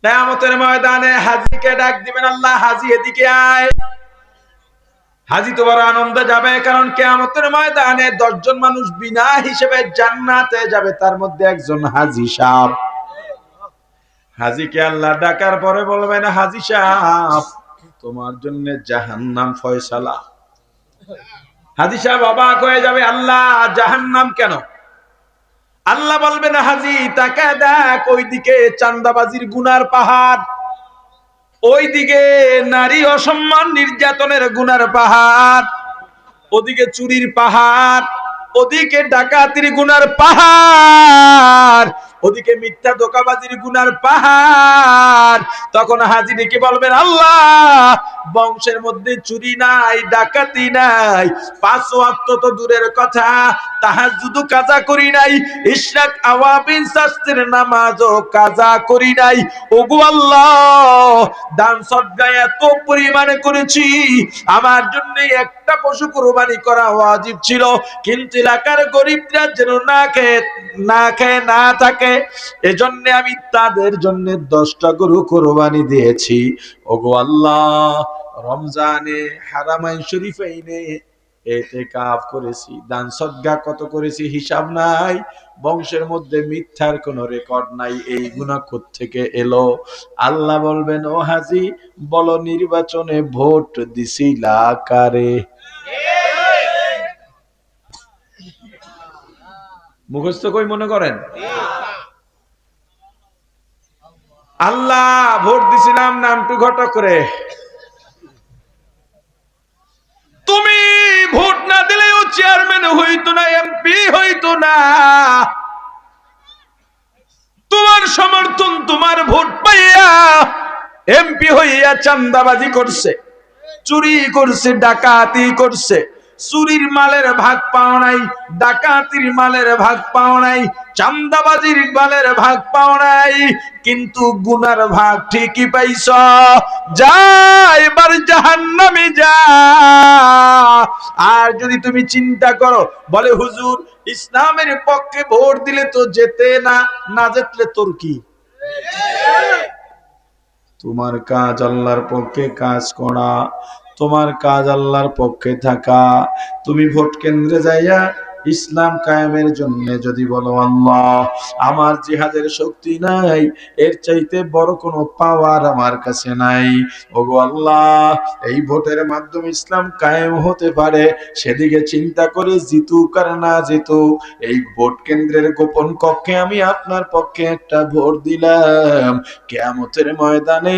কিয়ামতের ময়দানে হাজীকে ডাক দিবেন, আল্লাহ হাজী এদিকে আয়। হাজী তো বড় আনন্দে যাবে, কারণ কিয়ামতের ময়দানে 10 জন মানুষ বিনা হিসেবে জান্নাতে যাবে, তার মধ্যে একজন হাজী সাহেব। হাজীকে আল্লাহ ডাকার পরে বলবেন, হাজী সাহেব তোমার জন্য জাহান্নাম ফয়সালা। হাজী সাহেব অবাক হয়ে যাবে, আল্লাহ জাহান্নাম কেন? আল্লাহ বলবেন, হাজী তাকায় দেখ, ওইদিকে চাঁদাবাজির গুনার পাহাড়, ওইদিকে নারী অসম্মান নির্যাতনের গুনার পাহাড়, ওদিকে চুরির পাহাড়, ওদিকে ডাকাতির গুনার পাহাড়, ওদিকে মিথ্যা ধোঁকাবাজির গুনার পাহাড়। তখন হাজী ডেকে বলবেন, আল্লাহ বংশের মধ্যে চুরি নাই, ডাকাতি নাই, 5 ওয়াক্ত তো দূরের কথা, তাহাজ্জুদ কাজা করি নাই, ইশরাক আওয়াবিন শাস্ত্রের নামাজও কাজা করি নাই। ওগো আল্লাহ, দান সদকা এত পরিমাণে করেছি, আমার জন্য একটা পশু কুরবানি করা ওয়াজিব ছিল, কিন্তু এলাকার গরিবরা যেন না খেয়ে না থাকে, এজন্য আমি তাদের জন্য 10টা গরু কুরবানি দিয়েছি। ওগো আল্লাহ, রমজানে হারামাইন শরীফাইনে ইতিকাফ করেছি, দান সদকা কত করেছি হিসাব নাই, বংশের মধ্যে মিথ্যার কোনো রেকর্ড নাই, এই গুনাহ কোত্থেকে এলো? আল্লাহ বলবেন, ও হাজী বলো নির্বাচনে ভোট দিছিলা কারে? মুখস্থ কই মনে করেন? আল্লাহ ভোট দিছিলাম নামটু ঘটক করে। তুমি ভোট না দিলেও চেয়ারম্যান হইতো না, এমপি হইতো না, তোমার সমর্থন, তোমার ভোট পাইয়া এমপি হইয়া চাঁদাবাজি করছে, চুরি করছে, ডাকাতি করছে, চুরির মালের ভাগ পাও নাই, ডাকাতির মালের ভাগ পাও নাই, চাঁদাবাজির মালের ভাগ পাও নাই, কিন্তু গুনার ভাগ ঠিকই পাইছ। যা এবার জাহান্নামে যা। আর যদি তুমি চিন্তা করো, বলে হুজুর ইসলামের পক্ষে ভোট দিলে তো যেতে না, না জিতলে তোর কি? তোমার কাজ আল্লাহর পক্ষে কাজ করা, তোমার কাজ আল্লাহর পক্ষে থাকা। তুমি ভোট কেন্দ্রে যাইয়া ইসলাম কায়েমের জন্য যদি বলো, আল্লাহ আমার জিহাদের শক্তি নাই, এর চাইতে বড় কোনো পাওয়ার আমার কাছে নাই, ওগো আল্লাহ এই ভোটের মাধ্যমে ইসলাম কায়েম হতে পারে, সেদিকে চিন্তা করে জিতুক আর না জিতুক, এই ভোট কেন্দ্রের গোপন কক্ষে আমি আপনার পক্ষে একটা ভোট দিলাম, কিয়ামতের ময়দানে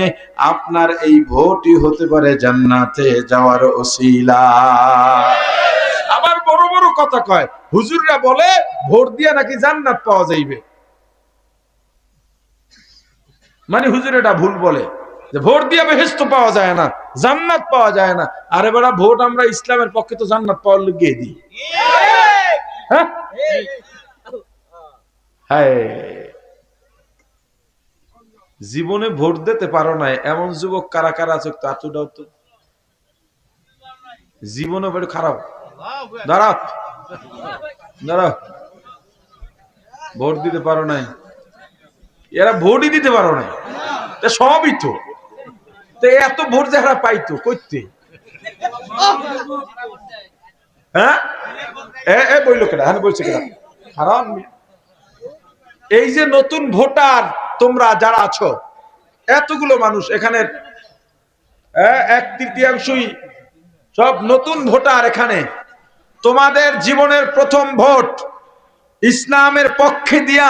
আপনার এই ভোটই হতে পারে জান্নাতে যাওয়ার ওসিলা। আবার বড় বড় কথা কয়, হুজুররা বলে ভোট দিয়া নাকি জান্নাত পাওয়া যাইবে, মানে হুজুর এটা ভুল বলে যে ভোট দিয়া বেহেশত পাওয়া যায় না, জান্নাত পাওয়া যায় না। আরে বড় ভোট আমরা ইসলামের পক্ষে তো জান্নাত পাওয়ার লিগে দিই। হ্যাঁ হ্যাঁ, জীবনে ভোট দিতে পারো না এমন যুবক কারা কারা আছে? তো জীবনে বড় খারাপ। দাঁড়াও দাঁড়াও, ভোট দিতে পারো নাই, এরা ভোটই দিতে পারো নাই, সবই তো এত ভোট যারা পাইতো করতে। হ্যাঁ বইল কেনা, হ্যাঁ বলছে কেনা হারাম। এই যে নতুন ভোটার তোমরা যারা আছো, এতগুলো মানুষ এখানে, 1/3 সব নতুন ভোটার এখানে, তোমাদের জীবনের প্রথম ভোট ইসলামের পক্ষে দিয়া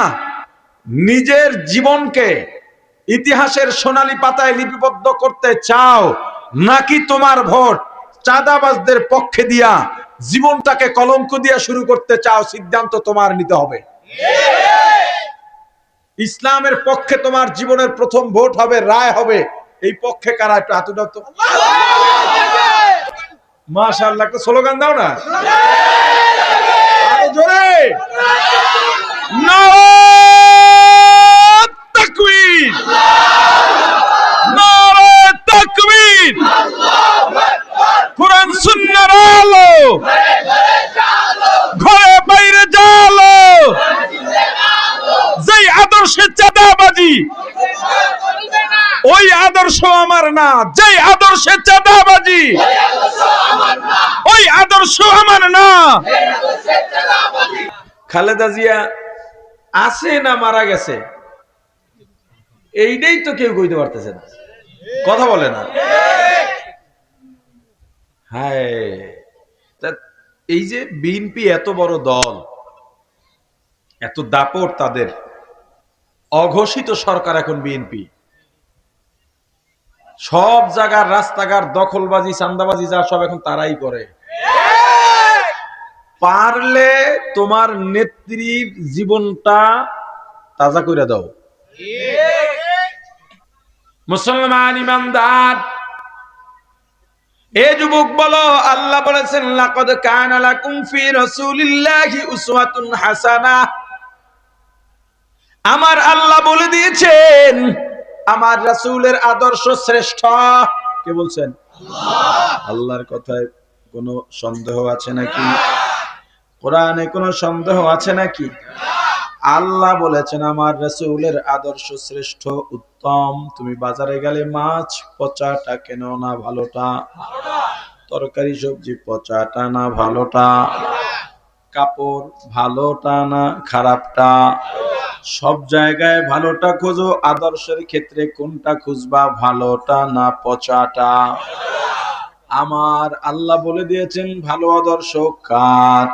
নিজের জীবনকে ইতিহাসের সোনালী পাতায় লিপিবদ্ধ করতে চাও, নাকি তোমার ভোট চাঁদাবাজদের পক্ষে দিয়া জীবনটাকে কলঙ্ক দিয়া শুরু করতে চাও? সিদ্ধান্ত তোমার নিতে হবে। ইসলামের পক্ষে তোমার জীবনের প্রথম ভোট হবে, রায় হবে, এই পক্ষে কারা? একটু হাত উঠাও তো। মাশাআল্লাহ, একটা স্লোগান দাও না আরো জোরে। নারায়ে তাকবীর, নারায়ে তাকবীর, কোরআন সুন্নাহর আলো ঘরে বাইরে জালো, যেই আদর্শে চাঁদাবাজি ওই আদর্শ আমার না। যে আদর্শে চাঁদাবাজি, ওই আদর্শ আমার না। খালেদা জিয়া আছে না মারা গেছে, এইটাই তো কেউ কইতে পারতেছে না, কথা বলে না। হ্যাঁ, এই যে বিএনপি এত বড় দল, এত দাপট তাদের, অঘোষিত সরকার এখন বিএনপি, সব জায়গার রাস্তাঘাট দখলবাজি চাঁদাবাজি যা সব এখন তারাই করে। পারলে তোমার নেত্রীর জীবনটা তাজা করে দাও। মুসলমান ইমানদার, এ যুবক বলো, আল্লাহ বলেছেন লাকাদ কানা লাকুম ফি রাসূলিল্লাহি উসওয়াতুন হাসানাহ। আমার আল্লাহ বলে দিয়েছেন আমার রাসূলের আদর্শ শ্রেষ্ঠ। কে বলছেন? আল্লাহ। আল্লাহর কথায় কোনো সন্দেহ আছে নাকি? কোরআনে কোনো সন্দেহ আছে নাকি? আল্লাহ বলেছেন আমার রাসূলের আদর্শ শ্রেষ্ঠ, উত্তম। তুমি বাজারে গেলে মাছ পচাটা কেন না ভালোটা, তরকারি সবজি পচাটা না ভালোটা, কাপড় ভালোটা না খারাপটা, সব জায়গায় ভালোটা খোঁজো, আদর্শের ক্ষেত্রে কোনটা খুঁজবা, ভালোটা না পচাটা? আমার আল্লাহ বলে দিয়েছেন ভালো আদর্শ কার?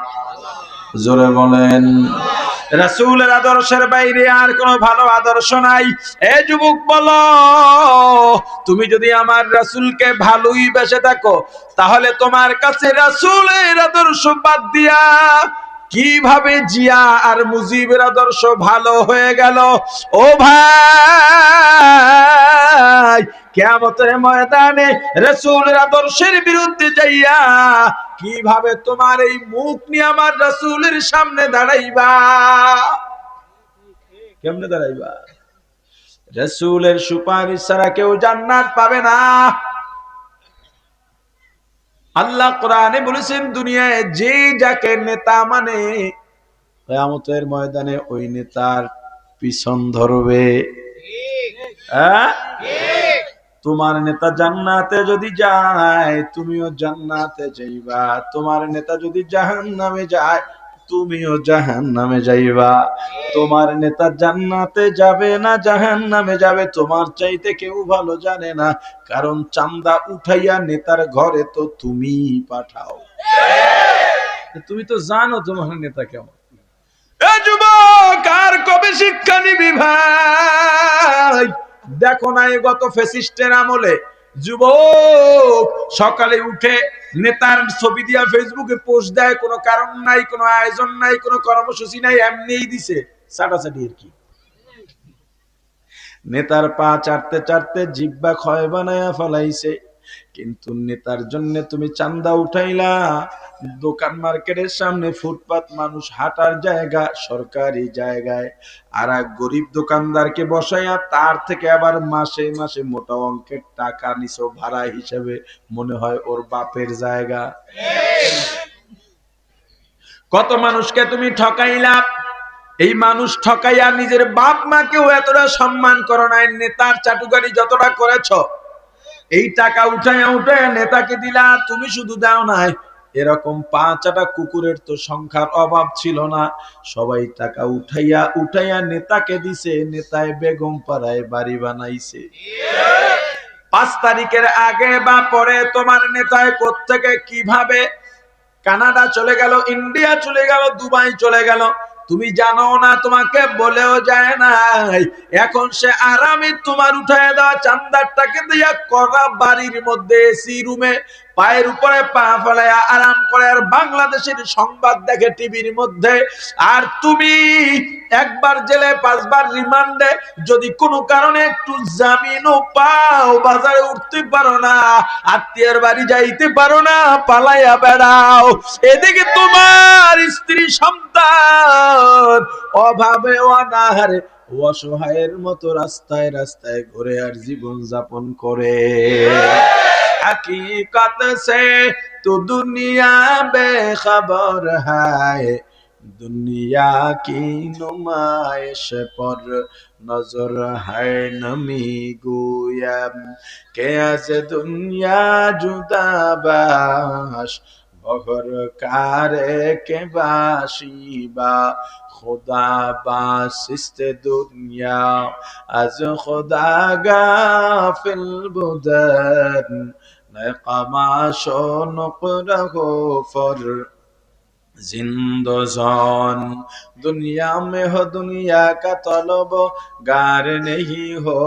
জোরে বলেন। রাসূলের আদর্শের বাইরে আর কোনো ভালো আদর্শ নাই। এ যুবক বলো, তুমি যদি আমার রাসূলকে ভালোই বেসে থাকো, তাহলে তোমার কাছে রাসূলের আদর্শ বাদ দিয়া কিভাবে জিয়া আর মুজিবের আদর্শ ভালো হয়ে গেল? ও ভাই, কিয়ামতের ময়দানে রাসূলের আদর্শের বিরুদ্ধে যাইয়া কিভাবে তোমার এই মুখ নিয়ে আমার রাসূলের সামনে দাঁড়াইবা? কেমনে দাঁড়াইবা? রাসূলের সুপারিশ ছাড়া কেউ জান্নাত পাবে না। আল্লাহ কোরআনে বলেছেন দুনিয়ায় যে যাকে নেতা মানে, কিয়ামতের ময়দানে ওই নেতার পিছন ধরবে। তোমার নেতা জান্নাতে যদি যায় তুমিও জান্নাতে যাইবা, তোমার নেতা যদি জাহান্নামে যায় তুমিও জাহান্নামে যাইবা। তোমার নেতা জান্নাতে যাবে না জাহান্নামে যাবে তোমার চাইতে কেউ ভালো জানে না, কারণ চাঁদা উঠাইয়া নেতার ঘরে তো তুমি পাঠাও। তুমি তো জানো তোমার নেতা কেমন। যুবক, আর কবে শিক্ষা নিবি ভাই? দেখো না গত ফ্যাসিস্টের আমলে যুবক সকালে উঠে নেতার ছবি দিয়া ফেসবুকে পোস্ট দেয়, কোনো কারণ নাই, কোনো আয়োজন নাই, কোনো কর্মসূচি নাই, এমনিই দিছে চাটাচাটি। আর কি নেতার পা চাটতে চাটতে জিব্বা ক্ষয় বানায়া ফলাইছে, কিন্তু নেতার জন্য তুমি চান্দা উঠাইলা। দোকান মার্কেটের সামনে ফুটপাত, মানুষ হাঁটার জায়গা, সরকারি জায়গায় আর এক গরিব দোকানদারকে বসাইয়া তার থেকে আবার মাসে মাসে মোটা অঙ্কের টাকা নিছো ভাড়া হিসেবে, মনে হয় ওর বাপের জায়গা। কত মানুষকে তুমি ঠকাইলা। এই মানুষ ঠকাইয়া নিজের বাপ মাকেও এতটা সম্মান করো নাই, নেতার চাটুকারি যতটা করেছ, এই টাকা উঠাইয়া উঠাইয়া নেতাকে দিলা। তুমি শুধু দাও নাই, এরকম পাঁচটা কুকুরের তো সংখ্যার অভাব ছিল না, সবাই টাকা উঠাইয়া উঠাইয়া নেতাকে দিছে। নেতায় বেগম পাড়ায় বাড়ি বানাইছে। 5 তারিখের আগে বা পরে তোমার নেতায় কোত্থেকে কিভাবে কানাডা চলে গেল, ইন্ডিয়া চলে গেল, দুবাই চলে গেল, তুমি জানো না, তোমাকে বলেও যায় নাই। এখন সে আরামে তোমার উঠায় দেওয়া চান্দারটাকে দিয়া করা বাড়ির মধ্যে এসি রুমে পায়ের উপরে পা ফেলাইয়া আরাম করে আর বাংলাদেশের সংবাদ দেখে টিভির মধ্যে। আর তুমি একবার জেলে 5 বার রিমান্ডে, যদি কোনো কারণে একটু জামিনও পাও, বাজারে উঠতে পারো না, আত্মীয়ের বাড়ি যাইতে পারো না, পালাইয়া বেড়াও। এদিকে তোমার স্ত্রী সন্তান অভাবে অনাহারে অসহায়ের মতো রাস্তায় রাস্তায় ঘুরে আর জীবন যাপন করে। हकीकत से तो दुनिया बेखबर है, दुनिया की नुमाइश पर নজর হায় নমি গুয়াম কে আজ দুনিয়া জুদাবাস বহর কারে কে বাসিবা खुदा बासिस्त दुनिया अज खुदा गाफिल बुदन नक़माशो नुक़रहो फर जिंदजान दुनिया में हो दुनिया का तलब गार नहीं हो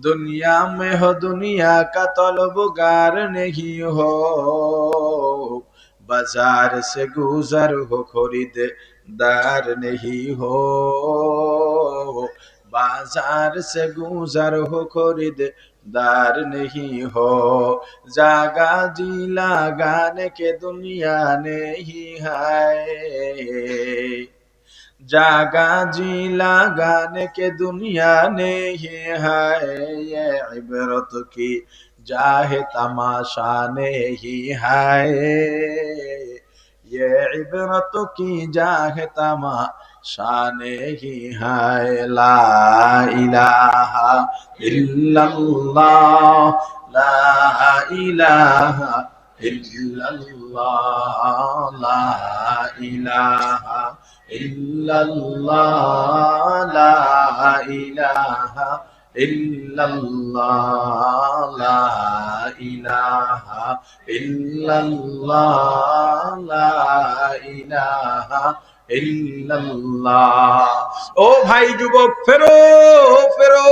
दुनिया में हो दुनिया का तलब गार नहीं हो बाजार से गुजर हो खरीद दार नहीं हो बाजार से गुजर हो खरीद दार नहीं हो जागा जी लगाने के दुनिया नहीं है जागा जी लगाने के दुनिया नहीं है ये इबरत की जाहे तमाशा नहीं है ये इबरत की जाहे तमाशा नहीं है ला इलाहा इल्लल्लाह ला इलाहा इल्लल्लाह ला इलाहा इल्लल्लाह ला इलाहा इल्लल्लाह ला इलाहा इल्लल्लाह ला इलाहा इल्लल्लाह। ও ভাই যুবক ফেরো ফেরো,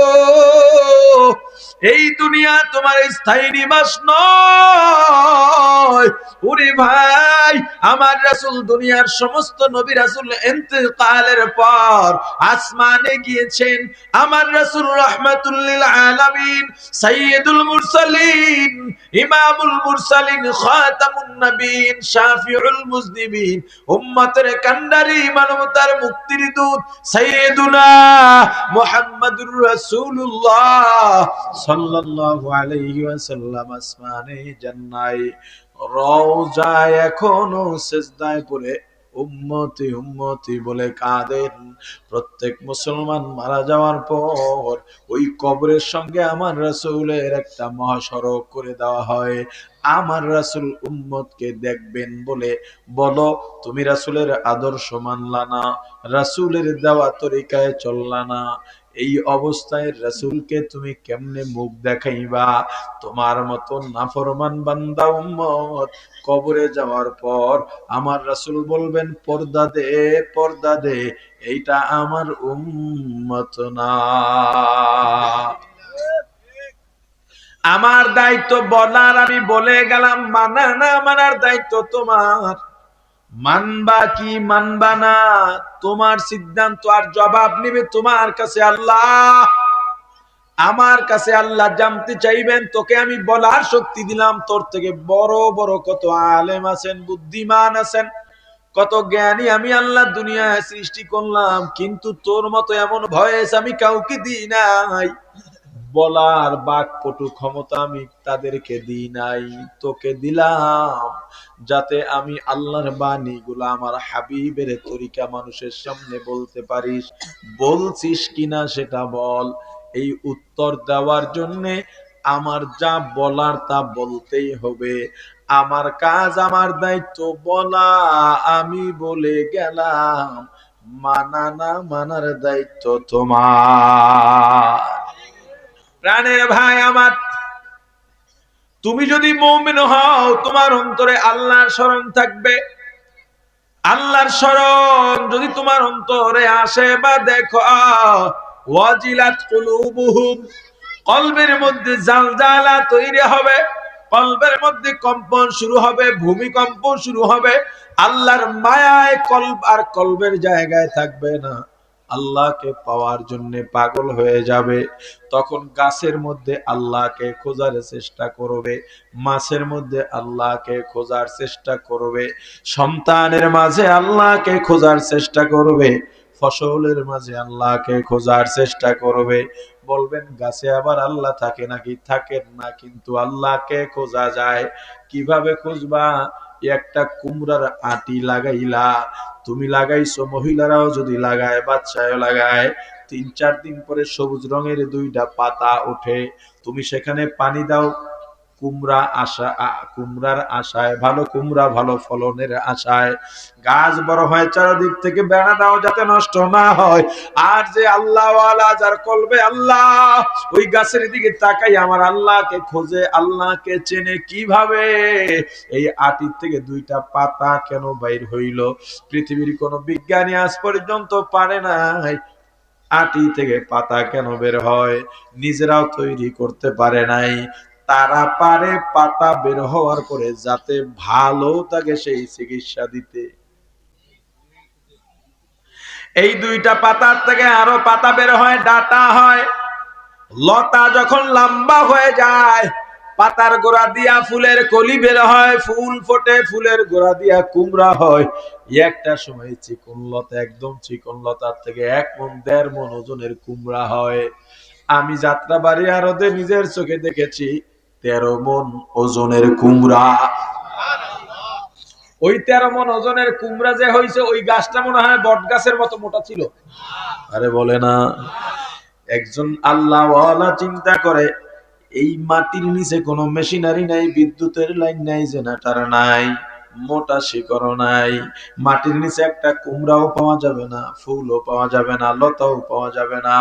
এই দুনিয়া তোমার স্থায়ী নিবাস নয়। ওরে ভাই, আমার রাসূল দুনিয়ার সমস্ত নবী রাসূল ইন্তেকালের পর আসমানে গিয়েছেন। আমার রাসূল রাহমাতুল লিল আলামিন, সাইয়্যিদুল মুরসালিন, ইমামুল মুরসালিন, খাতামুন নবীন, শাফিউল মুজনিবিন, উম্মতের কান্ডারি, মানবতার মুক্তির দূত সাইয়্যিদুনা মুহাম্মাদুর রাসূলুল্লাহ সাল্লাল্লাহু আলাইহি ওয়াসাল্লাম আসমানে জান্নায় রওজায় এখনো সিজদায় পড়ে উম্মতি উম্মতি বলে কাঁদেন। প্রত্যেক মুসলমান মারা যাওয়ার পর ওই কবরের সঙ্গে আমার রাসূলের একটা মহাসড়ক করে দেওয়া হয়। আমার রাসূল উম্মতকে দেখবেন বলে বলো, তুমি রাসূলের আদর্শ মানলা না, রাসূলের দেওয়া তরিকায় চললা না, এই অবস্থায় রাসূলকে তুমি কেমনে মুখ দেখাইবা? তোমার মতো নাফরমান বান্দা উম্মত কবরে যাওয়ার পর আমার রাসূল বলবেন পর্দা দে পর্দা দে, এইটা আমার উম্মত না। আমার দায়িত্ব বলার, আমি বলে গেলাম, মানা না মানার দায়িত্ব তোমার। মানবা কি মানবা না তোমার সিদ্ধান্ত, আর জবাব নেবে তোমার কাছে আল্লাহ। আমার কাছে আল্লাহ জানতে চাইবেন, তোকে আমি বলার শক্তি দিলাম, তোর থেকে বড় বড় কত আলেম আছেন, বুদ্ধিমান আছেন, কত জ্ঞানী আমি আল্লাহ দুনিয়ায় সৃষ্টি করলাম, কিন্তু তোর মতো এমন ভয়েস আমি কাউকে দিই নাই, বলার বাকপটু ক্ষমতা আমি তাদেরকে দিই নাই, তোকে দিলাম যাতে আমি আল্লাহর বাণী গুলা আমার হাবিবের তরিকা মানুষের সামনে বলতে পারিস। বলছিস কিনা সেটা বল। এই উত্তর দেওয়ার জন্য আমার যা বলার তা বলতেই হবে। আমার কাজ, আমার দায়িত্ব বলা, আমি বলে গেলাম। মানা না মানার দায়িত্ব তোমার। প্রাণের ভাই আমার, তুমি যদি মুমিন হও, তোমার অন্তরে আল্লাহর স্মরণ থাকবে। আল্লাহর স্মরণ যদি তোমার অন্তরে আসে বা দেখো, ওয়াজিলাত কুলুবুহুম, কলবের মধ্যে জালজালা তৈরি হবে, কলবের মধ্যে কম্পন শুরু হবে, ভূমিকম্প শুরু হবে। আল্লাহর মায়ায় কলব আর কলবের জায়গায় থাকবে না, আল্লাহকে পাওয়ার জন্য পাগল হয়ে যাবে। তখন গাছের মধ্যে আল্লাহকে খোঁজার চেষ্টা করবে, মাছের মধ্যে আল্লাহকে খোঁজার চেষ্টা করবে, সন্তানের মাঝে আল্লাহকে খোঁজার চেষ্টা করবে, ফসলের মাঝে আল্লাহকে খোঁজার চেষ্টা করবে। বলবেন গাছে আবার আল্লাহ থাকে নাকি? থাকেন না, কিন্তু আল্লাহকে খোঁজা যায়। কিভাবে খুঁজবা? একটা কুমড়ার আটি লাগাইলা, তুমি লাগাইছো, মহিলারাও যদি লাগায়, বাচ্চাও লাগায়, 3-4 দিন পরে সবুজ রঙের 2টা পাতা ওঠে, তুমি সেখানে পানি দাও, কুমড়ার আশায়, ভালো কুমড়া ভালো ফলনের আশায়, গাছ বড় হয়, চারদিক থেকে বেড়া দাও যাতে নষ্ট না হয়। আর যে আল্লাহ ওয়ালা, যার কলবে আল্লাহ, ওই গাছের দিকে তাকাই আমার আল্লাহকে খোঁজে, আল্লাহকে চেনে কিভাবে? এই আটির থেকে 2টা পাতা কেন বাইর হইল? পৃথিবীর কোন বিজ্ঞানী আজ পর্যন্ত পারে নাই আটি থেকে পাতা কেন বের হয়, নিজেরাও তৈরি করতে পারে নাই। তারা পারে পাতা বের হওয়ার পরে যাতে ভালো থাকে সেই চিকিৎসা দিতে। এই 2টা পাতার থেকে আরো পাতা বের হয়, ডাটা হয়, লতা যখন লম্বা হয়ে যায়, পাতার গোড়া দিয়া ফুলের কলি বের হয়, ফুল ফোটে, ফুলের গোড়া দিয়া কুমড়া হয়। একটা সময় চিকন লতা, একদম চিকন লতার থেকে 1 মণ 1.5 মণ ওজনের কুমড়া হয়। আমি যাত্রাবাড়ি আড়তে নিজের চোখে দেখেছি 13 মণ ওজনের কুমড়া। ওই 13 মণ ওজনের কুমড়া যে হয়েছে, ওই গাছটা মনে হয় বট গাছের মতো মোটা ছিল। আরে বলে না, একজন আল্লাহওয়ালা চিন্তা করে, এই মাটির নিচে কোনো মেশিনারি নাই, বিদ্যুতের লাইন নাই, জেনারেটর নাই, মোটা শিকড় নাই, মাটির নিচে একটা কুমড়াও পাওয়া যাবে না, ফুলও পাওয়া যাবে না, লতাও পাওয়া যাবে না,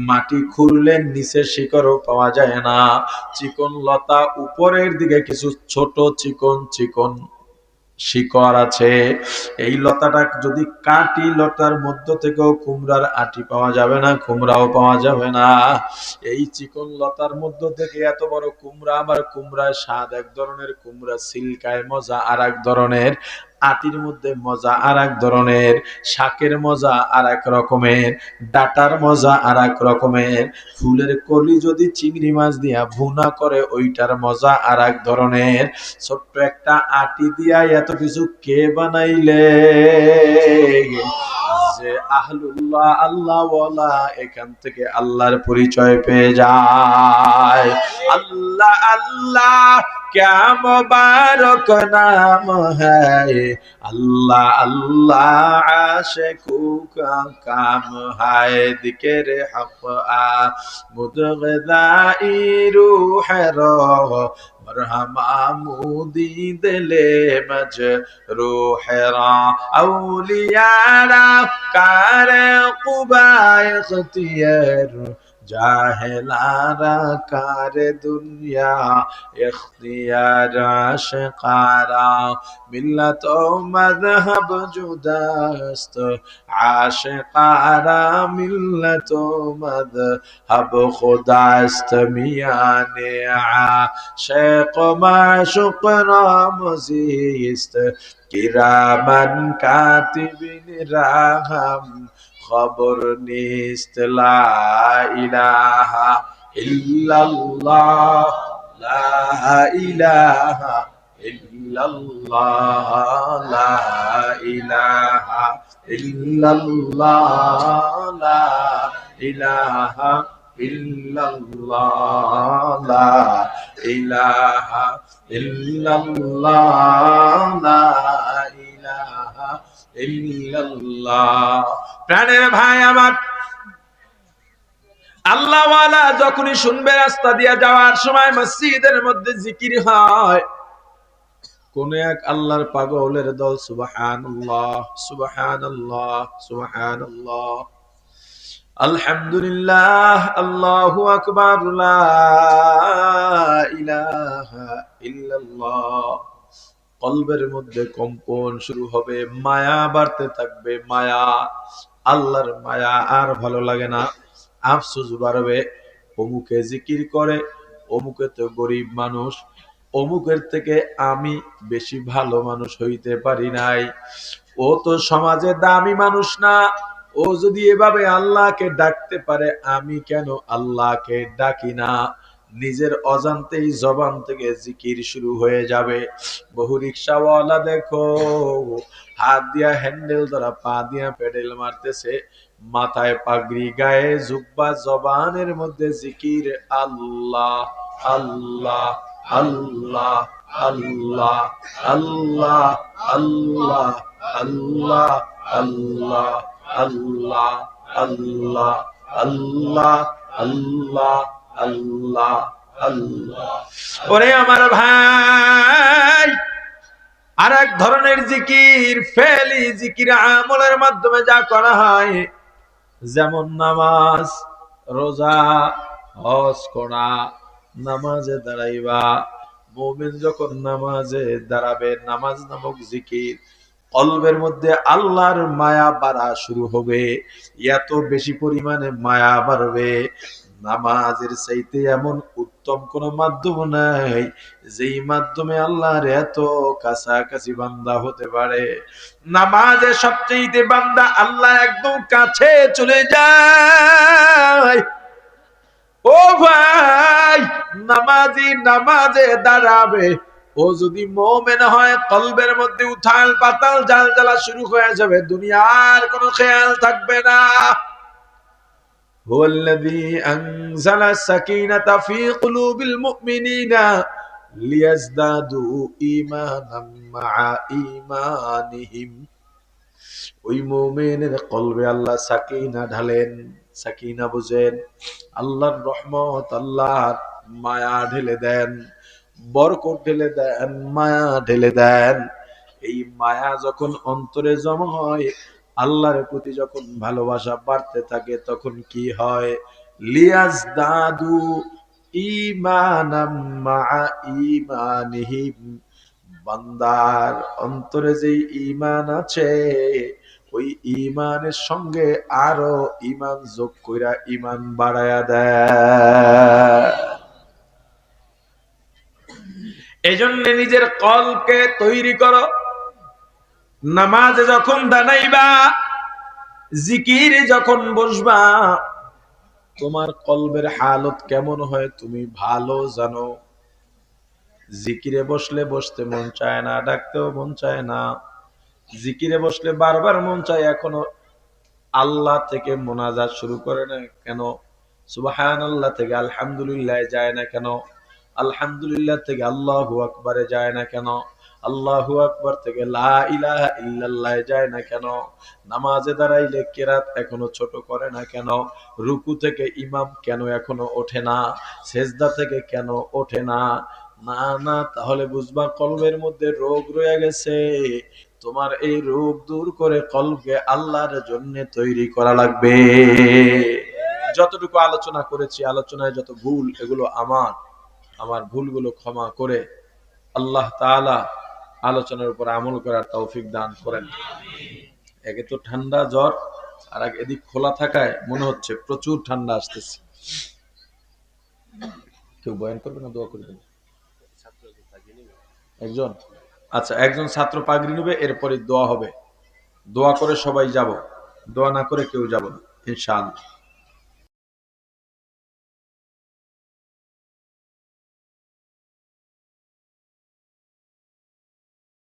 মাটি খুঁড়লে নিচে শিকড়ও পাওয়া যায় না, চিকন লতা, উপরের দিকে কিছু ছোট চিকন চিকন শিকড় আছে। এই লতাটা যদি কাটি, লতার মধ্য থেকেও কুমড়ার আটি পাওয়া যাবে না, কুমড়াও পাওয়া যাবে না। এই চিকন লতার মধ্য থেকে এত বড় কুমড়া, আবার কুমড়ার স্বাদ এক ধরনের, কুমড়া সিলকায় মজা আর এক ধরনের, আটির মধ্যে মজা আর এক ধরনের, শাকের মজা আর এক রকমের, ডাটার মজা আর এক রকমের, ফুলের কলি যদি চিংড়ি মাছ দিয়া ভুনা করে ওইটার মজা আর এক ধরনের। ছোট্ট একটা আটি দিয়া এত কিছু কে বানাইলে? যে আহলুল্লাহ, আল্লাহ ওয়ালা, এখান থেকে আল্লাহর পরিচয় পেয়ে যায়। আল্লাহ আল্লাহ क्या मुबारक नाम है, अल्लाह अल्लाह आशिकों का काम है, जिक्र हक मुदगदाई रूह रो, मरहमामूदी दिले मज रूह रा, औलियारा कार कुबा इख्तियार, জাহেলারা কারে দুনিয়া ইখতিয়ার আশকারা, মিল্লাত ও মাযহাব জুদাস্ত আশকারা, মিল্লাত ও মাযহাব খুদাস্ত, মিয়ানে আশিক মাশুক রামজিস্ত, কিরামান কাতিবিন রাহাম খবর নিস্ত, লা ইলাহা ইল্লাল্লাহ, লা ইলাহা ইল্লাল্লাহ, লা ইলাহা ইল্লাল্লাহ, লা ইলাহা ইল্লাল্লাহ, লা ইলাহা ইল্লাল্লাহ, লা ইলাহা ইল্লাল্লাহ। প্রাণের ভাই আমার, আল্লাহওয়ালা যখনই শুনবে রাস্তা দিয়ে যাওয়ার সময় মসজিদের মধ্যে জিকির হয়, কোন এক আল্লাহর পাগলের দল সুবহানাল্লাহ সুবহানাল্লাহ সুবহানাল্লাহ আলহামদুলিল্লাহ আল্লাহু আকবার লা ইলাহা ইল্লাল্লাহ, কলবের মধ্যে কম্পন শুরু হবে, মায়া বাড়তে থাকবে, মায়া, আল্লাহর মায়া আর ভালো লাগে না, আফসোস বাড়বে। অমুকে জিকির করে, অমুকে তো গরিব মানুষ, অমুকের থেকে আমি বেশি ভালো মানুষ হইতে পারি নাই, ও তো সমাজে দামি মানুষ না, ও যদি এভাবে আল্লাহকে ডাকতে পারে, আমি কেন আল্লাহকে ডাকি না? নিজের অজান্তেই জবান থেকে জিকির শুরু হয়ে যাবে। বহু রিকশাওয়ালা দেখো হাত দিয়া হ্যান্ডেল ধরা, পা দিয়া পেডেল মারতেছে, মাথায় পাগড়ি, গায়ে জুব্বা, জবানের মধ্যে জিকির, আল্লাহ আল্লাহ আল্লাহ আল্লাহ আল্লাহ আল্লাহ আল্লাহ আল্লাহ আল্লাহ আল্লাহ আল্লাহ আল্লাহ আল্লাহ আল্লাহ। ওরে আমার ভাই, আর এক ধরনের জিকির ফেলি জিকির আমলের মাধ্যমে যা করা হয়, যেমন নামাজ, রোজা, হজ করা, নামাজে দাঁড়াইবা। মুমিন যখন নামাজে দাঁড়াবে, নামাজ নামক জিকির, কলবের মধ্যে আল্লাহর মায়া বাড়া শুরু হবে। এত বেশি পরিমাণে মায়া বাড়বে, নামাজের চাইতে এমন উত্তম কোন মাধ্যম নাই যেই মাধ্যমে আল্লাহর এত কাছাকাছি বান্দা হতে পারে। নামাজে সবচেয়ে বান্দা আল্লাহ একদম কাছে চলে যায়। ও ভাই, নামাজি নামাজে দাঁড়াবে, ও যদি মুমিন হয়, কলবের মধ্যে উথাল পাতাল জালজালা শুরু হয়ে যাবে, দুনিয়ার কোনো খেয়াল থাকবে না। হুয়াল্লাযী আনজালা সাকিনাতা ফী কুলুবিল মুমিনিনা লিয়াজদাদু ঈমানাম মা'a ঈমানিহিম। ওই মুমিনের কলবে আল্লাহ সাকিনা ঢালেন। সাকিনা বুঝেন, আল্লাহর রহমত, আল্লাহর মায়া ঢেলে দেন, বরকত ঢেলে দেন, মায়া ঢেলে দেন। এই মায়া যখন অন্তরে জমা হয়, আল্লাহর প্রতি যখন ভালোবাসা বাড়তে থাকে, তখন কি হয়? লিয়াজদাদু ঈমানাম মা'a ঈমানিহিম। বান্দার অন্তরে যে ঈমান আছে, ওই ঈমানের সঙ্গে আরো ঈমান যোগ কইরা ঈমান বাড়ায়া দেয়। এজন্য নিজের কলকে তৈরি করো। নামাজে যখন দাঁড়াইবা, জিকিরে যখন বসবা, তোমার কলবের হালত কেমন হয় তুমি ভালো জানো। জিকিরে বসলে বসতে মন চায় না, ডাকতেও মন চায় না। জিকিরে বসলে বারবার মন চায় এখনো আল্লাহ থেকে মোনাজাত শুরু করে না কেন, সুবহানাল্লাহ থেকে আলহামদুলিল্লাহ যায় না কেন, আলহামদুলিল্লাহ থেকে আল্লাহু আকবারে যায় না কেন, আল্লাহু আকবার থেকে লা ইলাহা ইল্লাল্লাহ যায় না কেন, নামাজে দাঁড়াইলে কেরাত এখনো ছোট করে না কেন, রুকু থেকে ইমাম কেন এখনো ওঠে না, সেজদা থেকে কেন ওঠে না? না না, তাহলে বুঝবা কলবের মধ্যে রোগ রয়ে গেছে। তোমার এই রোগ দূর করে কলবকে আল্লাহর জন্য তৈরি করা লাগবে। যতটুকু আলোচনা করেছি, আলোচনায় যত ভুল, এগুলো আমার ভুলগুলো ক্ষমা করে আল্লাহ তাআলা আলোচনার উপর আমল করার তৌফিক দান করেন। একে তো ঠান্ডা জ্বর, আর এদিক খোলা থাকায় মনে হচ্ছে প্রচুর ঠান্ডা আসতেছে। কেউ বয়ান করবে না দোয়া করবেন? একজন, আচ্ছা, একজন ছাত্র পাগড়ি নেবে, এরপরে দোয়া হবে। দোয়া করে সবাই যাব, দোয়া না করে কেউ যাব না ইনশাআল্লাহ।